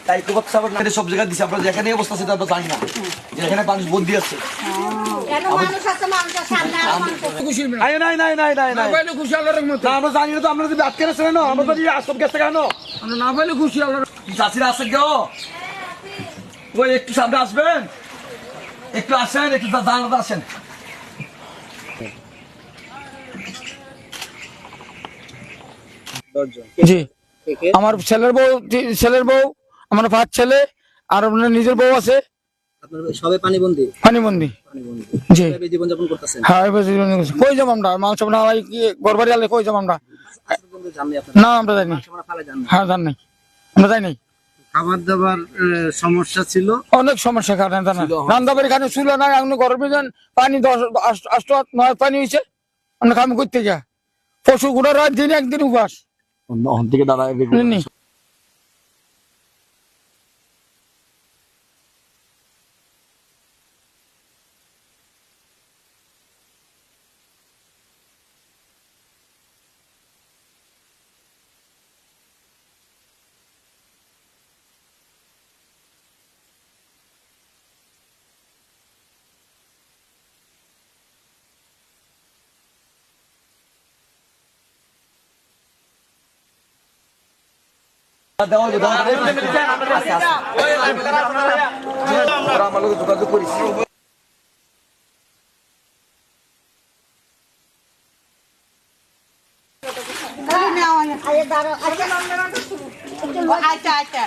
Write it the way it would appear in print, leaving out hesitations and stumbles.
তাই তো কথা বলতে সব জায়গায় দিছে আমরা যেখানে অবস্থা সেটা আমরা জানি না যে এখানে মানুষ বন্দি আছে নাই নাই নাই নাই নাই নাই পাইলে খুশি আল্লাহর মত না আমরা জানি না তো আমরা যদি আটকে আছে না আমরা তো আসব গেছে কেন আমরা না পাইলে খুশি আল্লাহর চাচিরা আছে কেউ ওই একটু সামনে আসবেন একটু আসেন একটু জানাতে আসেন জি আমার ছেলের বউ আমার 5 ছেলে আর আপনার নিজের বউ আছে আপনারা সবাই পানিবন্দী পানিবন্দি জি কিভাবে জীবনযাপন করতেছেন? হ্যাঁ কই যাবো আমরা মাংস না হয় কি গড়বাড়ি আলে কই যাবো আমরা আজকে পর্যন্ত জাননি আপনারা? না আমরা যাইনি আমরা ফালে জাননি। হ্যাঁ জান নাই আমরা যাই নাই খাবার দাবার সমস্যা ছিল অনেক সমস্যা কারণ রান্না বাড়ি খানে ছিল না এখন গরমে যান পানি 10-8 পানি হয়েছে আমরা কাম করতে গিয়া পশু গুড়া রাত দিন একদিন উপাস থেকে দাঁড়ায় বুঝলি? আমার লোক যোগাযোগ করিস আচ্ছা আচ্ছা